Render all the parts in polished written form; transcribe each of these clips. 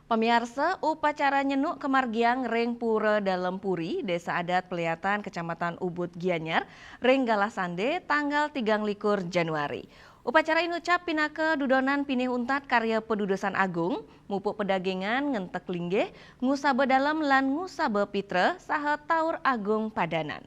Pemirsa, upacara nyenuk kemargiang Reng Pura Dalem Puri, Desa Adat Peliatan, Kecamatan Ubud Gianyar, Reng Galasande, tanggal 23 Januari. Upacara inucap pinake dudonan pinih untat karya pedudusan agung, mupuk pedagengan ngentek linggih, ngusabe dalem lan ngusabe pitre, saha taur agung padanan.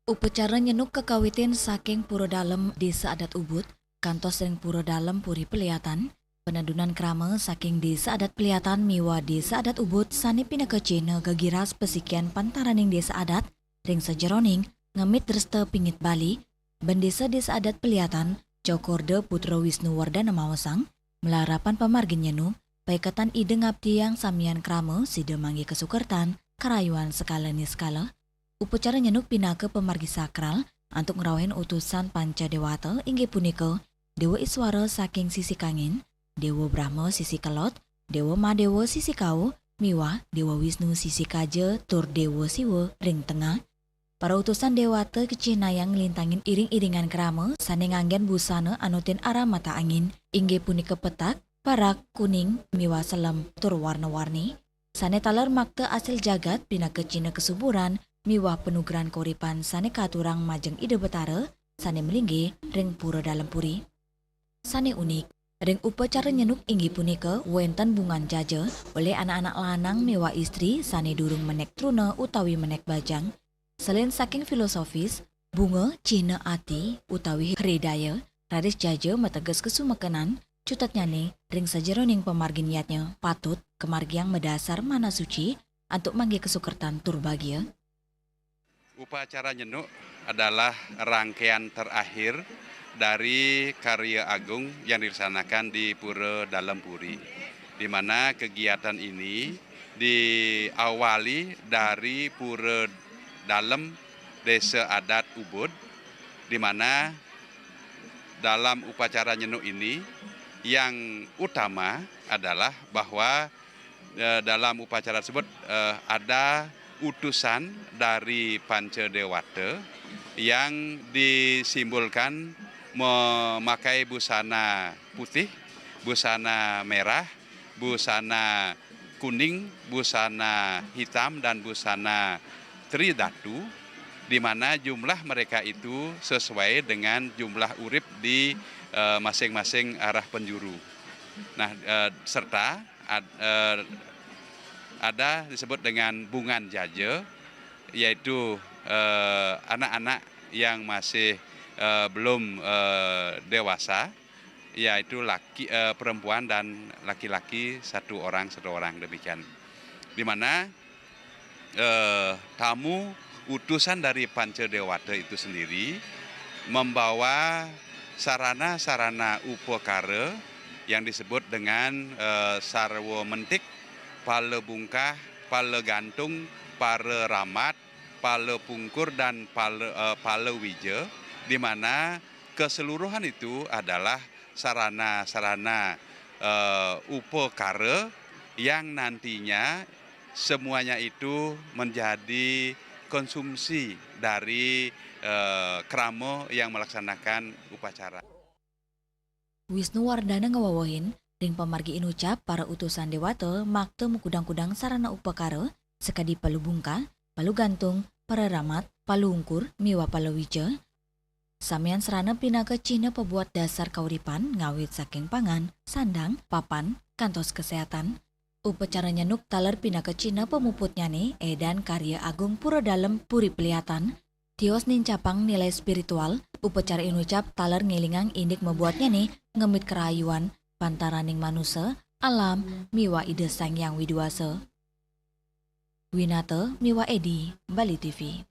Upacara nyenuk kekawitin saking Pura Dalem Desa Adat Ubud, kantos Reng Pura Dalem Puri Peliatan, penadunan krama saking Desa Adat Peliatan miwa Desa Adat Ubud sani pinake cina gegiras pesikian pantaraning Desa Adat, ring sajeroning ngemit dreste pingit Bali, bendesa Desa Adat Peliatan, Cokorde Putra Wisnu Wardana Mawasang, melarapan pamargin nyenuk, paikatan ide ngabdi yang samian krama sida manggi kesukertan, karayuan skala ni skala, upacara nyenuk pinake pemargi sakral untuk ngerawain utusan panca dewata inggih punika Dewa Iswara saking sisi kangin, Dewa Brahma sisi kelot, Dewa Madewa sisi kau, miwah Dewa Wisnu sisi kaje tur Dewa Siwa ring tengah. Para utusan dewata kecinayang ngelintangin iring-iringan krama sane nganggen busana anutin arah mata angin inggih punika petak, parak, kuning, miwah selem tur warna-warni. Sane taler makte asil jagat pinake cina kesuburan miwah penugeran koripan sane katurang majeng ide betara, sane melinggi ring Pura Dalem Puri. Sane unik, ring upacara nyenuk inggih punika wenten bungan jaja oleh anak-anak lanang miwah istri sane durung menek truna utawi menek bajang. Selain saking filosofis, bunga cina ati utawi hridaya, radis jaja mateges kesumekenan, cutat nyane ring sajeroning pemargi niatnya patut kemargiang medasar mana suci untuk manggi kesukertan tur bagia. Upacara nyenuk adalah rangkaian terakhir dari karya agung yang dilaksanakan di Pura Dalem Puri, di mana kegiatan ini diawali dari Pura Dalem Desa Adat Ubud, di mana dalam upacara nyenuk ini yang utama adalah bahwa dalam upacara tersebut ada utusan dari Panca Dewata yang disimbolkan memakai busana putih, busana merah, busana kuning, busana hitam, dan busana tridatu, di mana jumlah mereka itu sesuai dengan jumlah urip di masing-masing arah penjuru. Nah, serta ada disebut dengan bungan jaja, yaitu anak-anak yang masih belum dewasa, yaitu perempuan dan laki-laki satu orang demikian. Di mana tamu utusan dari Panca Dewata itu sendiri membawa sarana-sarana upakara yang disebut dengan sarwa mentik, pala bungkah, pala gantung, pala ramat, pala pungkur, dan pala wija, di mana keseluruhan itu adalah sarana-sarana upakara yang nantinya semuanya itu menjadi konsumsi dari krama yang melaksanakan upacara. Wisnu Wardana ngewawahin, ring pamargi inucap para utusan dewata makte mukudang-kudang sarana upakara sekadi palu bungka, palu gantung, para ramat, palu ungkur, miwa palu wija. Samian sarana pinake cina pebuat dasar kauripan ngawit saking pangan, sandang, papan, kantos kesehatan. Upacara nyenuk taler pinake cina pemuputnya nih edan karya agung Pura Dalem Puri Peliatan. Tios nincapang nilai spiritual, upacara inucap taler ngilingang indik membuatnya nih ngemit kerayuan pantaraning manusia, alam, miwa ide sang yang widuasa. Winata, miwa Edi, Bali TV.